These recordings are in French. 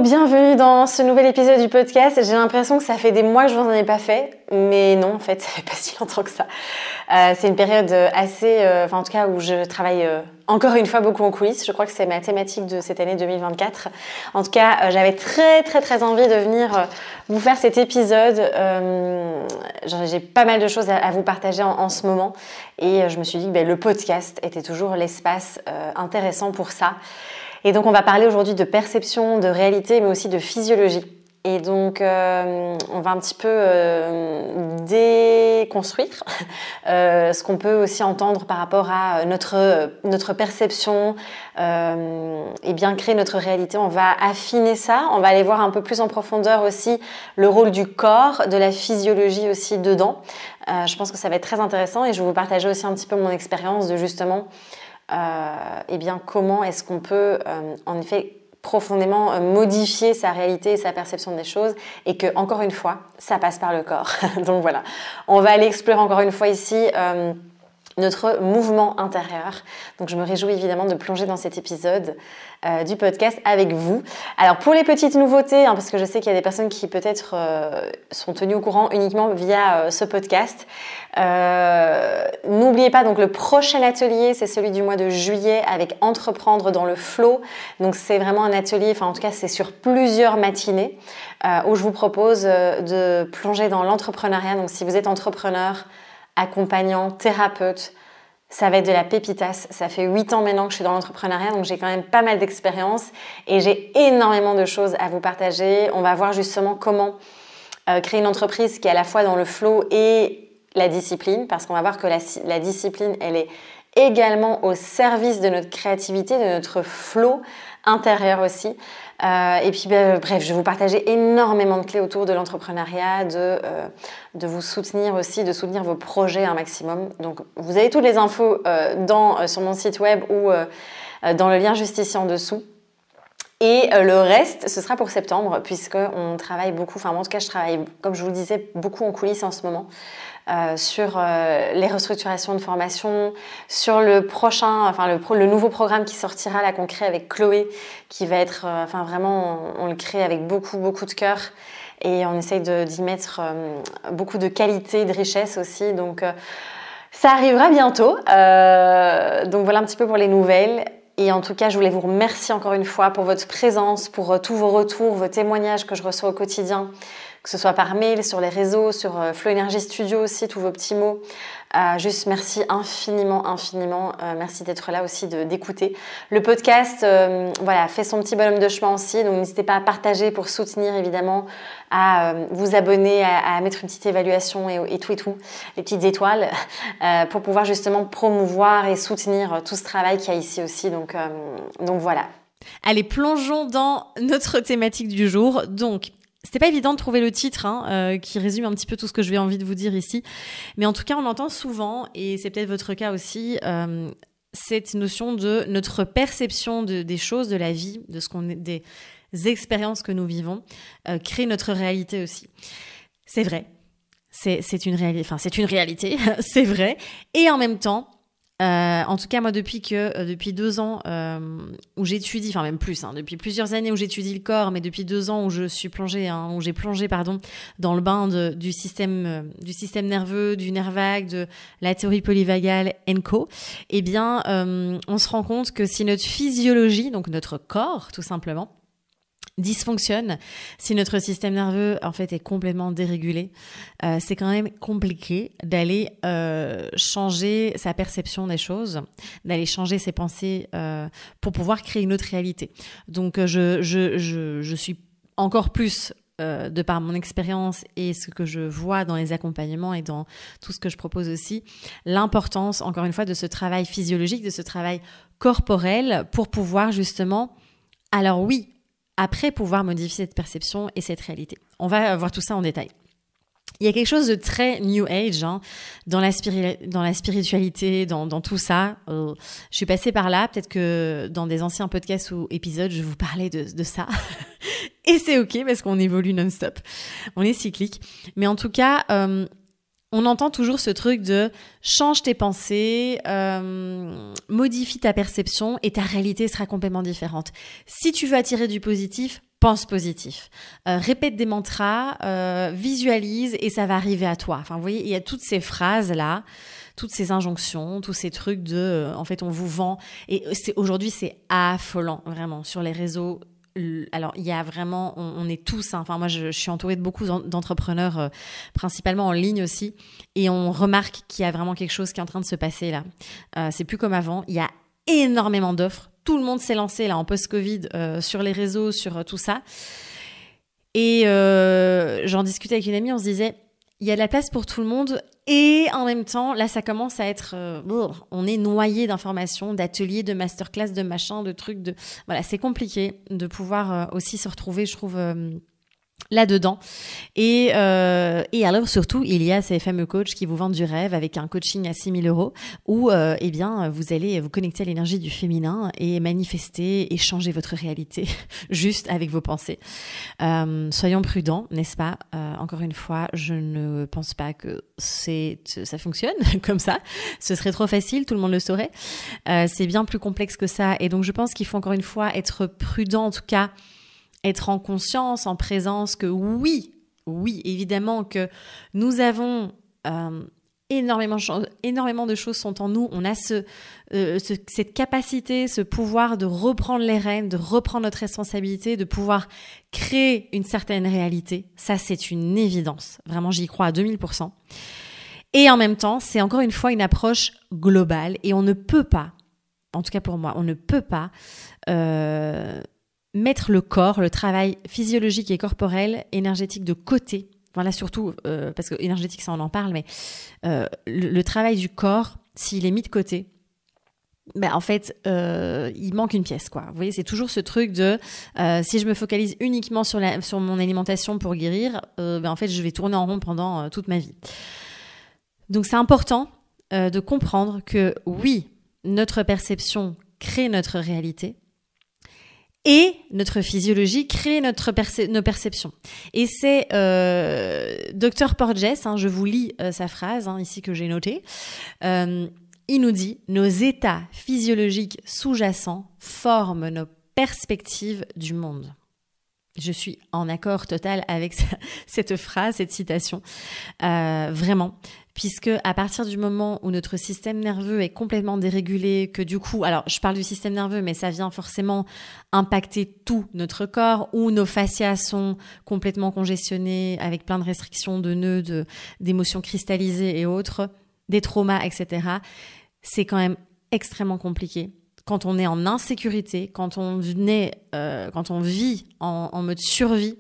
Bienvenue dans ce nouvel épisode du podcast. J'ai l'impression que ça fait des mois que je vous en ai pas fait, mais non, en fait, ça fait pas si longtemps que ça. C'est une période assez, en tout cas où je travaille encore une fois beaucoup en coulisses. Je crois que c'est ma thématique de cette année 2024. En tout cas, j'avais très envie de venir vous faire cet épisode. J'ai pas mal de choses à vous partager en ce moment, et je me suis dit que le podcast était toujours l'espace intéressant pour ça. Et donc, on va parler aujourd'hui de perception, de réalité, mais aussi de physiologie. Et donc, on va un petit peu déconstruire ce qu'on peut aussi entendre par rapport à notre perception et bien créer notre réalité. On va affiner ça, on va aller voir un peu plus en profondeur aussi le rôle du corps, de la physiologie aussi dedans. Je pense que ça va être très intéressant, et je vais vous partager aussi un petit peu mon expérience de justement comment est-ce qu'on peut en effet profondément modifier sa réalité et sa perception des choses, et que, encore une fois, ça passe par le corps. Donc voilà, on va aller explorer encore une fois ici notre mouvement intérieur. Donc je me réjouis évidemment de plonger dans cet épisode du podcast avec vous. Alors pour les petites nouveautés, parce que je sais qu'il y a des personnes qui peut-être sont tenues au courant uniquement via ce podcast, n'oubliez pas, donc le prochain atelier, c'est celui du mois de juillet avec Entreprendre dans le flow. Donc c'est vraiment un atelier, en tout cas c'est sur plusieurs matinées où je vous propose de plonger dans l'entrepreneuriat. Donc si vous êtes entrepreneur, accompagnant, thérapeute, ça va être de la pépitas. Ça fait 8 ans maintenant que je suis dans l'entrepreneuriat, donc j'ai quand même pas mal d'expérience et j'ai énormément de choses à vous partager. On va voir justement comment créer une entreprise qui est à la fois dans le flow et la discipline, parce qu'on va voir que la discipline, elle est également au service de notre créativité, de notre flow intérieur aussi. Et puis bref, je vais vous partager énormément de clés autour de l'entrepreneuriat, de vous soutenir aussi, de soutenir vos projets un maximum. Donc vous avez toutes les infos sur mon site web ou dans le lien juste ici en dessous. Et le reste, ce sera pour septembre, puisqu'on travaille beaucoup, en tout cas je travaille, comme je vous le disais, beaucoup en coulisses en ce moment, sur les restructurations de formation, sur le prochain, le nouveau programme qui sortira là, qu'on crée avec Chloé, qui va être, vraiment, on le crée avec beaucoup de cœur, et on essaye d'y mettre beaucoup de qualité, de richesse aussi, donc ça arrivera bientôt. Donc voilà un petit peu pour les nouvelles. Et en tout cas, je voulais vous remercier encore une fois pour votre présence, pour tous vos retours, vos témoignages que je reçois au quotidien, que ce soit par mail, sur les réseaux, sur Flow Energy Studio aussi, tous vos petits mots. Juste merci infiniment. Merci d'être là aussi, d'écouter. Le podcast fait son petit bonhomme de chemin aussi, donc n'hésitez pas à partager pour soutenir évidemment, à vous abonner, à mettre une petite évaluation et tout, les petites étoiles, pour pouvoir justement promouvoir et soutenir tout ce travail qu'il y a ici aussi. Donc voilà. Allez, plongeons dans notre thématique du jour. Donc, c'était pas évident de trouver le titre qui résume un petit peu tout ce que je vais envie de vous dire ici. Mais en tout cas, on entend souvent, et c'est peut-être votre cas aussi, cette notion de notre perception des choses, de la vie, des expériences que nous vivons, crée notre réalité aussi. C'est vrai. C'est une réalité, c'est vrai. Et en même temps, en tout cas, moi, depuis 2 ans où j'étudie, même plus, depuis plusieurs années où j'étudie le corps, mais depuis 2 ans où j'ai plongé dans le bain du système nerveux, du nerf vague, de la théorie polyvagale & on se rend compte que si notre physiologie, donc notre corps, tout simplement, dysfonctionne, si notre système nerveux en fait est complètement dérégulé, c'est quand même compliqué d'aller changer sa perception des choses, d'aller changer ses pensées pour pouvoir créer une autre réalité. Donc je suis encore plus de par mon expérience et ce que je vois dans les accompagnements et dans tout ce que je propose aussi, l'importance encore une fois de ce travail physiologique, de ce travail corporel pour pouvoir justement, alors oui, après pouvoir modifier cette perception et cette réalité. On va voir tout ça en détail. Il y a quelque chose de très New Age dans la spiritualité, dans tout ça. Je suis passée par là, peut-être que dans des anciens podcasts ou épisodes, je vous parlais de ça. Et c'est OK parce qu'on évolue non-stop. On est cyclique. Mais en tout cas, on entend toujours ce truc de change tes pensées, modifie ta perception et ta réalité sera complètement différente. Si tu veux attirer du positif, pense positif, répète des mantras, visualise et ça va arriver à toi. Enfin, vous voyez, il y a toutes ces phrases-là, toutes ces injonctions, tous ces trucs de, en fait, on vous vend. Et aujourd'hui, c'est affolant, vraiment, sur les réseaux. Alors, il y a vraiment, on est tous, hein, enfin, moi, je suis entourée de beaucoup d'entrepreneurs, principalement en ligne aussi, et on remarque qu'il y a vraiment quelque chose qui est en train de se passer là. C'est plus comme avant. Il y a énormément d'offres. Tout le monde s'est lancé là en post-Covid sur les réseaux, sur tout ça. Et j'en discutais avec une amie, on se disait, il y a de la place pour tout le monde. Et en même temps, là, ça commence à être... on est noyé d'informations, d'ateliers, de masterclass, de machins, de trucs. Voilà, c'est compliqué de pouvoir aussi se retrouver, je trouve, là-dedans. Et alors, surtout, il y a ces fameux coachs qui vous vendent du rêve avec un coaching à 6 000 € où, eh bien, vous allez vous connecter à l'énergie du féminin et manifester et changer votre réalité juste avec vos pensées. Soyons prudents, n'est-ce pas? Encore une fois, je ne pense pas que ça fonctionne comme ça. Ce serait trop facile, tout le monde le saurait. C'est bien plus complexe que ça. Et donc, je pense qu'il faut encore une fois être prudent, en tout cas, être en conscience, en présence que oui, évidemment que nous avons énormément de choses sont en nous. On a cette capacité, ce pouvoir de reprendre les rênes, de reprendre notre responsabilité, de pouvoir créer une certaine réalité. Ça, c'est une évidence. Vraiment, j'y crois à 2000%. Et en même temps, c'est encore une fois une approche globale et on ne peut pas, en tout cas pour moi, on ne peut pas mettre le corps, le travail physiologique et corporel, énergétique de côté. Voilà, surtout, parce que énergétique, ça on en parle, mais le travail du corps, s'il est mis de côté, ben en fait, il manque une pièce, quoi. Vous voyez, c'est toujours ce truc de si je me focalise uniquement sur mon alimentation pour guérir, ben en fait, je vais tourner en rond pendant toute ma vie. Donc, c'est important de comprendre que oui, notre perception crée notre réalité. Et notre physiologie crée nos perceptions. Et c'est Dr Porges, je vous lis sa phrase ici que j'ai notée. Il nous dit « Nos états physiologiques sous-jacents forment nos perspectives du monde ». Je suis en accord total avec cette phrase, cette citation. Vraiment. Puisque à partir du moment où notre système nerveux est complètement dérégulé, que du coup, alors je parle du système nerveux, mais ça vient forcément impacter tout notre corps, où nos fascias sont complètement congestionnés, avec plein de restrictions de nœuds, d'émotions cristallisées et autres, des traumas, etc. C'est quand même extrêmement compliqué. Quand on est en insécurité, quand on vit en mode survie,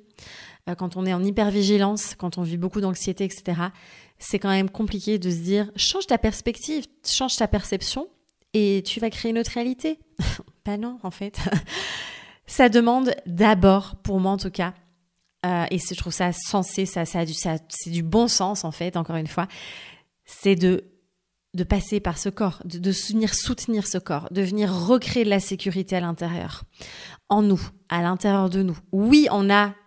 quand on est en hypervigilance, quand on vit beaucoup d'anxiété, etc., c'est quand même compliqué de se dire « change ta perspective, change ta perception et tu vas créer une autre réalité ». Ben non, en fait. Ça demande d'abord, pour moi en tout cas, et je trouve ça sensé, c'est du bon sens en fait, encore une fois, c'est de passer par ce corps, de venir soutenir ce corps, de venir recréer de la sécurité à l'intérieur, en nous, à l'intérieur de nous. Oui,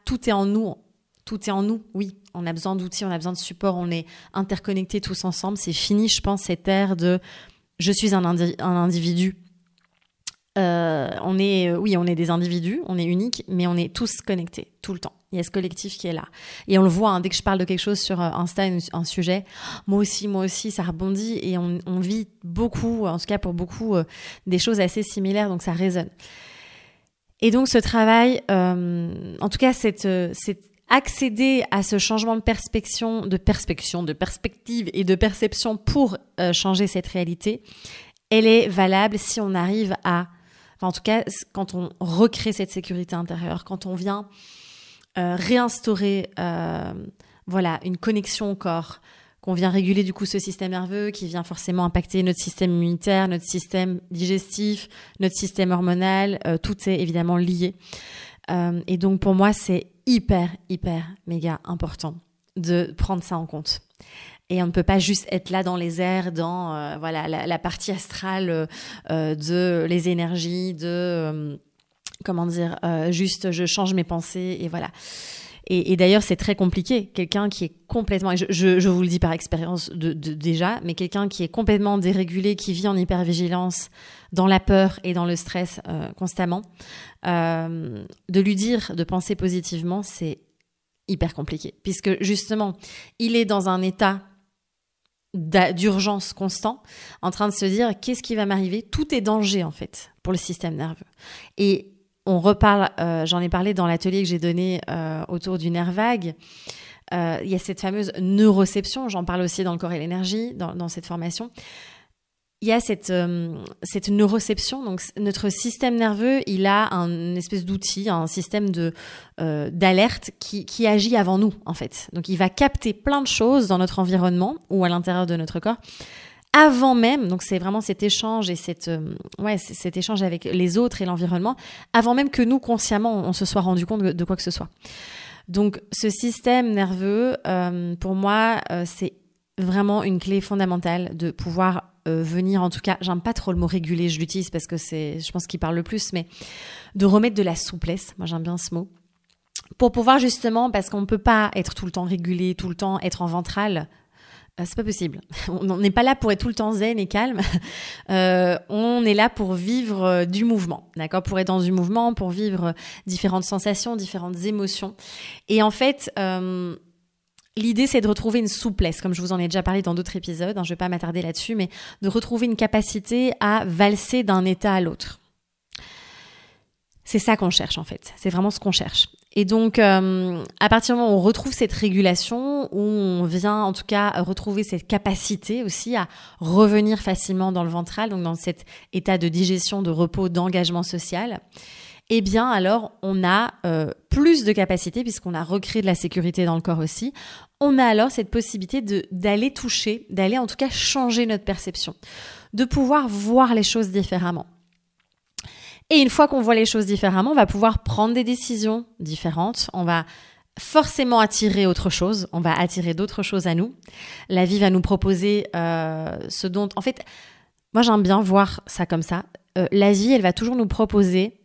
tout est en nous, oui. On a besoin d'outils, on a besoin de support, on est interconnectés tous ensemble. C'est fini, je pense, cette ère de « je suis un individu ». On est des individus, on est uniques, mais on est tous connectés tout le temps. Il y a ce collectif qui est là. Et on le voit, dès que je parle de quelque chose sur Insta, un sujet, moi aussi, ça rebondit et on vit beaucoup, en tout cas pour beaucoup, des choses assez similaires, donc ça résonne. Et donc ce travail, en tout cas c'est accéder à ce changement de perspective et de perception pour changer cette réalité, elle est valable si on arrive en tout cas, quand on recrée cette sécurité intérieure, quand on vient réinstaurer une connexion au corps, qu'on vient réguler du coup ce système nerveux qui vient forcément impacter notre système immunitaire, notre système digestif, notre système hormonal, tout est évidemment lié. Et donc pour moi, c'est hyper, méga important de prendre ça en compte. Et on ne peut pas juste être là dans les airs, dans la partie astrale de les énergies, juste je change mes pensées et voilà. Et d'ailleurs, c'est très compliqué. Quelqu'un qui est complètement, et je vous le dis par expérience déjà, mais quelqu'un qui est complètement dérégulé, qui vit en hypervigilance, dans la peur et dans le stress constamment, de lui dire de penser positivement, c'est hyper compliqué. Puisque justement, il est dans un état d'urgence constant, en train de se dire qu'est-ce qui va m'arriver. Tout est danger en fait pour le système nerveux. Et on reparle, j'en ai parlé dans l'atelier que j'ai donné autour du nerf vague. Il y a cette fameuse neuroception, j'en parle aussi dans le corps et l'énergie, dans cette formation. Il y a cette neuroception, donc notre système nerveux, il a une espèce d'outil, un système d'alerte qui agit avant nous en fait. Donc il va capter plein de choses dans notre environnement ou à l'intérieur de notre corps avant même, donc c'est vraiment cet échange et cet échange avec les autres et l'environnement, avant même que nous consciemment on se soit rendu compte de quoi que ce soit. Donc ce système nerveux, pour moi, c'est vraiment une clé fondamentale de pouvoir venir, en tout cas, j'aime pas trop le mot réguler, je l'utilise parce que je pense qu'il parle le plus, mais de remettre de la souplesse, moi j'aime bien ce mot, pour pouvoir justement, parce qu'on ne peut pas être tout le temps régulé, tout le temps être en ventral, c'est pas possible. On n'est pas là pour être tout le temps zen et calme, on est là pour vivre du mouvement, d'accord, pour être dans du mouvement, pour vivre différentes sensations, différentes émotions, et en fait... l'idée, c'est de retrouver une souplesse, comme je vous en ai déjà parlé dans d'autres épisodes, je ne vais pas m'attarder là-dessus, mais de retrouver une capacité à valser d'un état à l'autre. C'est ça qu'on cherche en fait, c'est vraiment ce qu'on cherche. Et donc, à partir du moment où on retrouve cette régulation, où on vient en tout cas retrouver cette capacité aussi à revenir facilement dans le ventral, donc dans cet état de digestion, de repos, d'engagement social, eh bien alors on a plus de capacité puisqu'on a recréé de la sécurité dans le corps aussi. On a alors cette possibilité d'aller toucher, d'aller en tout cas changer notre perception, de pouvoir voir les choses différemment. Et une fois qu'on voit les choses différemment, on va pouvoir prendre des décisions différentes, on va forcément attirer autre chose, on va attirer d'autres choses à nous. La vie va nous proposer ce dont... En fait, moi j'aime bien voir ça comme ça. La vie, elle va toujours nous proposer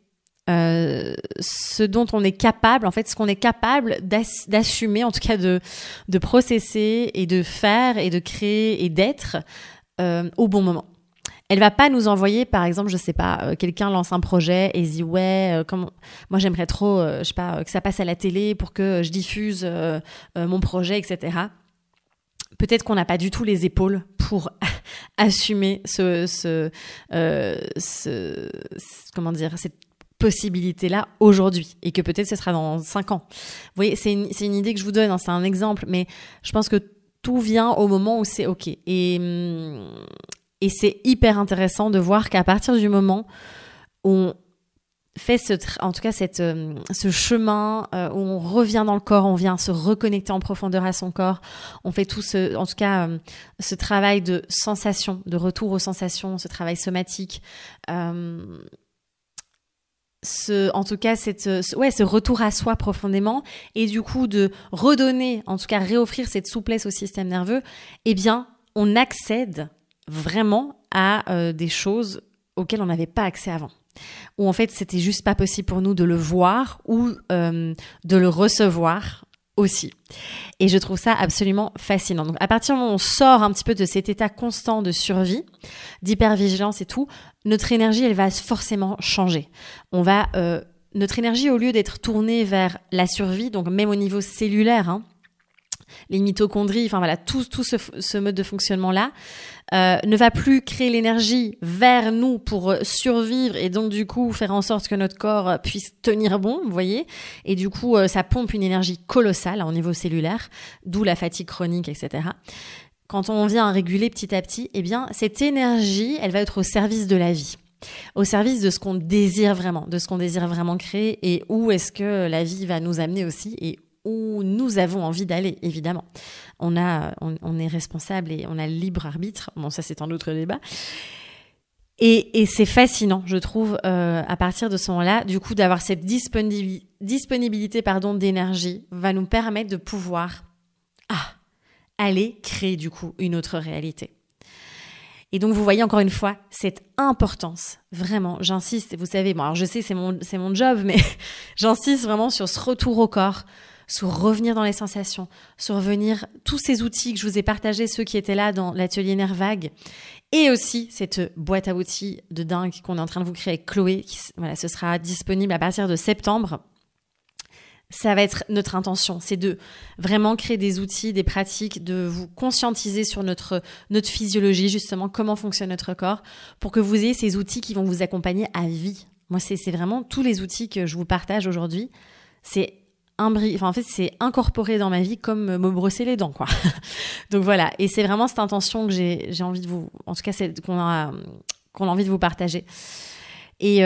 ce dont on est capable, en fait, ce qu'on est capable d'assumer, en tout cas de processer et de faire et de créer et d'être au bon moment. Elle va pas nous envoyer, par exemple, je sais pas, quelqu'un lance un projet et dit ouais, moi j'aimerais trop, je sais pas, que ça passe à la télé pour que je diffuse mon projet, etc. Peut-être qu'on n'a pas du tout les épaules pour assumer comment dire, cette possibilité-là aujourd'hui et que peut-être ce sera dans 5 ans. Vous voyez, c'est une idée que je vous donne, c'est un exemple, mais je pense que tout vient au moment où c'est OK. Et c'est hyper intéressant de voir qu'à partir du moment où on fait ce chemin, où on revient dans le corps, on vient se reconnecter en profondeur à son corps, on fait tout ce travail de sensation, de retour aux sensations, ce travail somatique, ce retour à soi profondément, et du coup de redonner, en tout cas réoffrir cette souplesse au système nerveux, eh bien on accède vraiment à des choses auxquelles on n'avait pas accès avant. Où en fait c'était juste pas possible pour nous de le voir ou de le recevoir aussi. Et je trouve ça absolument fascinant. Donc à partir du moment où on sort un petit peu de cet état constant de survie, d'hypervigilance et tout, notre énergie elle va forcément changer. Notre énergie, au lieu d'être tournée vers la survie, donc même au niveau cellulaire, les mitochondries, enfin voilà, tout ce mode de fonctionnement-là ne va plus créer l'énergie vers nous pour survivre et donc du coup faire en sorte que notre corps puisse tenir bon, vous voyez. Et du coup, ça pompe une énergie colossale au niveau cellulaire, d'où la fatigue chronique, etc. Quand on vient à réguler petit à petit, eh bien, cette énergie, elle va être au service de la vie. Au service de ce qu'on désire vraiment, de ce qu'on désire vraiment créer et où est-ce que la vie va nous amener aussi et où nous avons envie d'aller, évidemment. On est responsable et on a le libre arbitre. Bon, ça, c'est un autre débat. Et c'est fascinant, je trouve, à partir de ce moment-là, du coup, d'avoir cette disponibilité d'énergie va nous permettre de pouvoir aller créer, du coup, une autre réalité. Et donc, vous voyez encore une fois cette importance, vraiment, j'insiste, vous savez, bon, alors je sais, c'est mon job, mais j'insiste vraiment sur ce retour au corps, sur revenir dans les sensations, sur revenir tous ces outils que je vous ai partagés, ceux qui étaient là dans l'atelier Nerf Vague, et aussi cette boîte à outils de dingue qu'on est en train de vous créer avec Chloé, ce sera disponible à partir de septembre. Ça va être notre intention, c'est de vraiment créer des outils, des pratiques, de vous conscientiser sur notre physiologie, justement, comment fonctionne notre corps, pour que vous ayez ces outils qui vont vous accompagner à vie. Moi, c'est vraiment tous les outils que je vous partage aujourd'hui, c'est incorporé dans ma vie comme me brosser les dents, quoi. Donc voilà, et c'est vraiment cette intention que j'ai envie de vous, en tout cas, qu'on a envie de vous partager. Et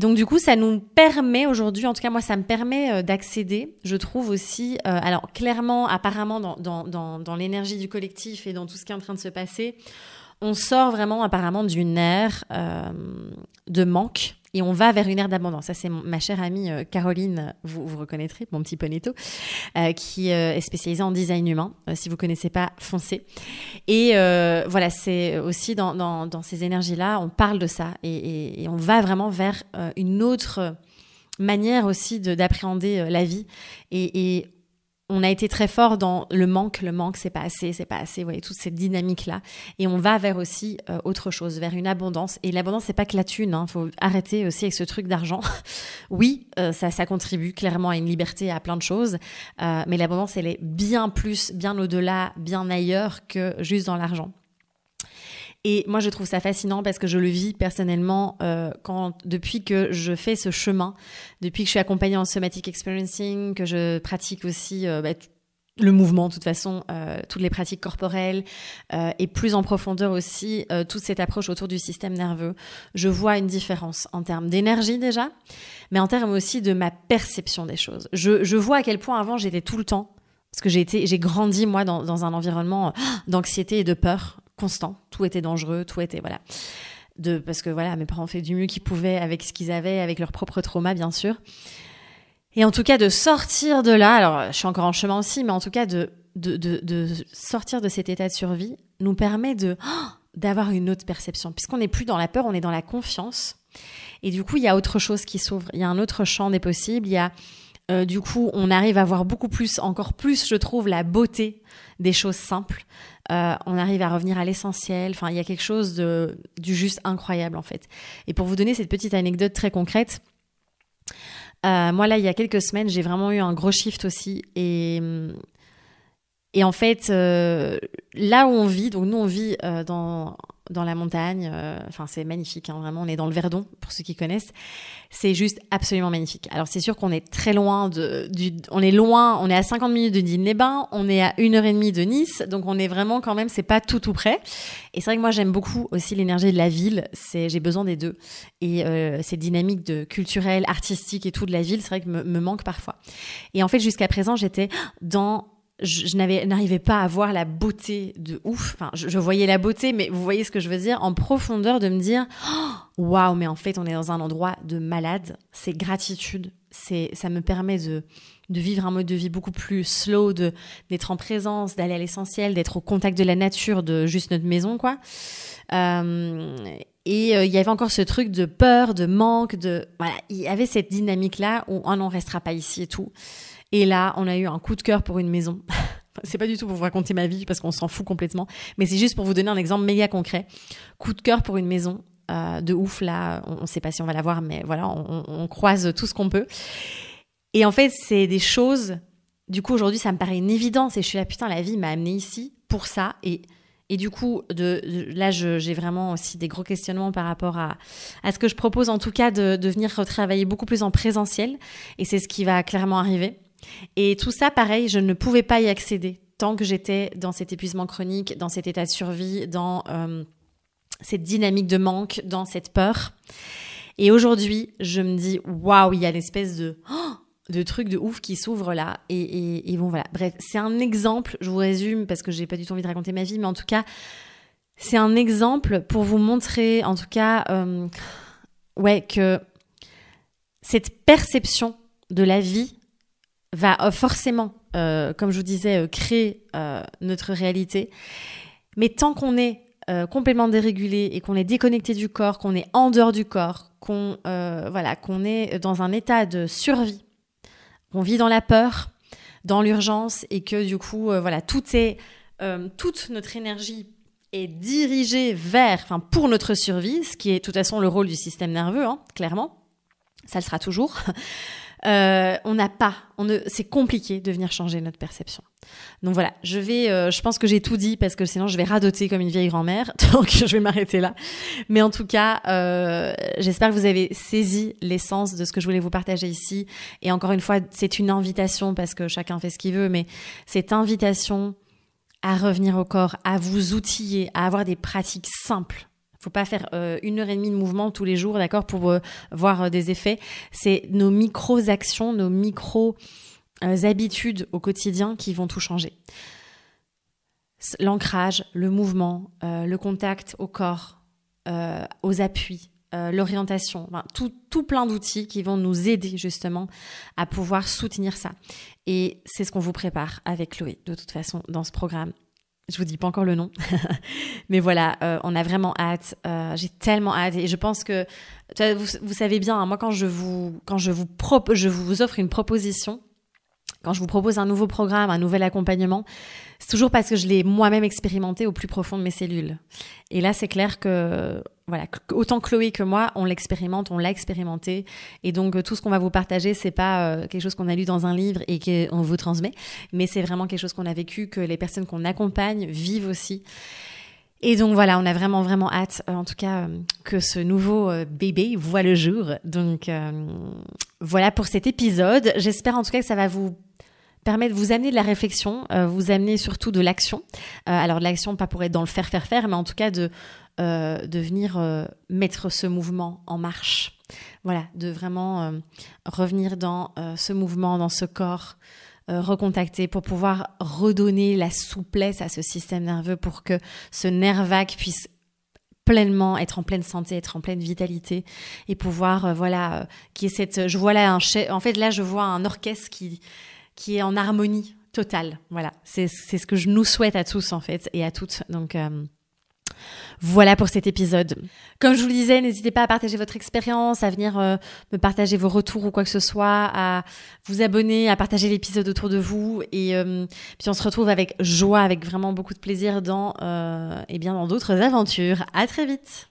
donc, du coup, ça nous permet aujourd'hui, en tout cas, moi, ça me permet d'accéder, je trouve aussi, alors clairement, apparemment, dans l'énergie du collectif et dans tout ce qui est en train de se passer, on sort vraiment apparemment d'une ère de manque et on va vers une ère d'abondance. Ça, c'est ma chère amie Caroline, vous reconnaîtrez, mon petit ponetto, qui est spécialisée en design humain. Si vous ne connaissez pas, foncez. Et voilà, c'est aussi dans ces énergies-là, on parle de ça et on va vraiment vers une autre manière aussi d'appréhender la vie. Et on a été très fort dans le manque, c'est pas assez, vous voyez, toute cette dynamique-là. Et on va vers aussi autre chose, vers une abondance. Et l'abondance, c'est pas que la thune, hein. Faut arrêter aussi avec ce truc d'argent. Oui, ça contribue clairement à une liberté, à plein de choses. Mais l'abondance, elle est bien plus, bien au-delà, bien ailleurs que juste dans l'argent. Et moi, je trouve ça fascinant parce que je le vis personnellement depuis que je fais ce chemin, depuis que je suis accompagnée en somatic experiencing, que je pratique aussi le mouvement, de toute façon, toutes les pratiques corporelles et plus en profondeur aussi, toute cette approche autour du système nerveux. Je vois une différence en termes d'énergie déjà, mais en termes aussi de ma perception des choses. Je vois à quel point avant, j'étais tout le temps, parce que j'ai grandi, moi, dans un environnement d'anxiété et de peur constant. Tout était dangereux, tout était, voilà. Parce que, voilà, mes parents ont fait du mieux qu'ils pouvaient avec ce qu'ils avaient, avec leur propre trauma, bien sûr. Et en tout cas, de sortir de là, alors, je suis encore en chemin aussi, mais en tout cas, de sortir de cet état de survie nous permet d'avoir une autre perception. Puisqu'on n'est plus dans la peur, on est dans la confiance. Et du coup, il y a autre chose qui s'ouvre. Il y a un autre champ des possibles. Il y a du coup, on arrive à voir encore plus, je trouve, la beauté des choses simples. On arrive à revenir à l'essentiel. Enfin, il y a quelque chose du juste incroyable, en fait. Et pour vous donner cette petite anecdote très concrète, moi, là, il y a quelques semaines, j'ai vraiment eu un gros shift aussi. Et en fait, là où on vit, donc nous, on vit dans la montagne, enfin c'est magnifique, hein, vraiment, on est dans le Verdon, pour ceux qui connaissent, c'est juste absolument magnifique. Alors c'est sûr qu'on est très loin on est à 50 minutes de Digne-les-Bains, on est à 1h30 de Nice, donc on est vraiment quand même, c'est pas tout près. Et c'est vrai que moi j'aime beaucoup aussi l'énergie de la ville, j'ai besoin des deux. Et cette dynamique culturelle, artistique et tout de la ville, c'est vrai que me manque parfois. Et en fait jusqu'à présent j'étais je n'arrivais pas à voir la beauté de ouf. Enfin, je voyais la beauté, mais vous voyez ce que je veux dire, en profondeur, de me dire waouh, mais en fait, on est dans un endroit de malade. C'est gratitude. Ça me permet de vivre un mode de vie beaucoup plus slow, d'être en présence, d'aller à l'essentiel, d'être au contact de la nature, de juste notre maison, quoi. Et il y avait encore ce truc de peur, de manque, voilà, il y avait cette dynamique-là où on restera pas ici et tout. Et là, on a eu un coup de cœur pour une maison. C'est pas du tout pour vous raconter ma vie parce qu'on s'en fout complètement, mais c'est juste pour vous donner un exemple méga concret. Coup de cœur pour une maison de ouf, là, on sait pas si on va la voir, mais voilà, on croise tout ce qu'on peut. Et en fait, c'est des choses, du coup, aujourd'hui, ça me paraît une évidence et je suis là, putain, la vie m'a amenée ici pour ça. Et du coup, là, j'ai vraiment aussi des gros questionnements par rapport à ce que je propose, en tout cas, de venir retravailler beaucoup plus en présentiel. Et c'est ce qui va clairement arriver. Et tout ça, pareil, je ne pouvais pas y accéder tant que j'étais dans cet épuisement chronique, dans cet état de survie, dans cette dynamique de manque, dans cette peur. Et aujourd'hui, je me dis, waouh, il y a une espèce de truc de ouf qui s'ouvre là. Et bon, voilà. Bref, c'est un exemple, je vous résume parce que j'ai pas du tout envie de raconter ma vie, mais en tout cas, c'est un exemple pour vous montrer, en tout cas, que cette perception de la vie va forcément, comme je vous disais, créer notre réalité. Mais tant qu'on est complètement dérégulé et qu'on est déconnecté du corps, qu'on est en dehors du corps, qu'on est dans un état de survie, qu'on vit dans la peur, dans l'urgence et que du coup, voilà, toute notre énergie est dirigée pour notre survie, ce qui est de toute façon le rôle du système nerveux, hein, clairement. Ça le sera toujours. C'est compliqué de venir changer notre perception. Donc voilà, je pense que j'ai tout dit parce que sinon je vais radoter comme une vieille grand-mère, donc je vais m'arrêter là. Mais en tout cas, j'espère que vous avez saisi l'essence de ce que je voulais vous partager ici. Et encore une fois, c'est une invitation parce que chacun fait ce qu'il veut, mais cette invitation à revenir au corps, à vous outiller, à avoir des pratiques simples. Faut pas faire 1h30 de mouvement tous les jours, d'accord, pour voir des effets. C'est nos micro-actions, nos micro-habitudes au quotidien qui vont tout changer. L'ancrage, le mouvement, le contact au corps, aux appuis, l'orientation, tout plein d'outils qui vont nous aider justement à pouvoir soutenir ça. Et c'est ce qu'on vous prépare avec Chloé, de toute façon, dans ce programme. Je vous dis pas encore le nom, mais voilà, on a vraiment hâte. J'ai tellement hâte et je pense que vous savez bien, hein, moi quand je vous offre une proposition, quand je vous propose un nouveau programme, un nouvel accompagnement, c'est toujours parce que je l'ai moi-même expérimenté au plus profond de mes cellules. Et là, c'est clair que voilà, autant Chloé que moi, on l'a expérimenté. Et donc, tout ce qu'on va vous partager, c'est pas quelque chose qu'on a lu dans un livre et qu'on vous transmet, mais c'est vraiment quelque chose qu'on a vécu, que les personnes qu'on accompagne vivent aussi. Et donc voilà, on a vraiment, vraiment hâte, en tout cas, que ce nouveau bébé voit le jour. Donc voilà pour cet épisode. J'espère en tout cas que ça va vous permettre de vous amener de la réflexion, vous amener surtout de l'action. Alors de l'action, pas pour être dans le faire, mais en tout cas de venir mettre ce mouvement en marche. Voilà, de vraiment revenir dans ce mouvement, dans ce corps, recontacter pour pouvoir redonner la souplesse à ce système nerveux pour que ce nerf vague puisse pleinement être en pleine santé, être en pleine vitalité et pouvoir, qui est cette... Je vois là en fait, là, je vois un orchestre qui est en harmonie totale. Voilà, c'est ce que je nous souhaite à tous, en fait, et à toutes. Donc, voilà pour cet épisode. Comme je vous le disais, n'hésitez pas à partager votre expérience, à venir me partager vos retours ou quoi que ce soit, à vous abonner, à partager l'épisode autour de vous. Et puis on se retrouve avec joie, avec vraiment beaucoup de plaisir dans d'autres aventures. À très vite.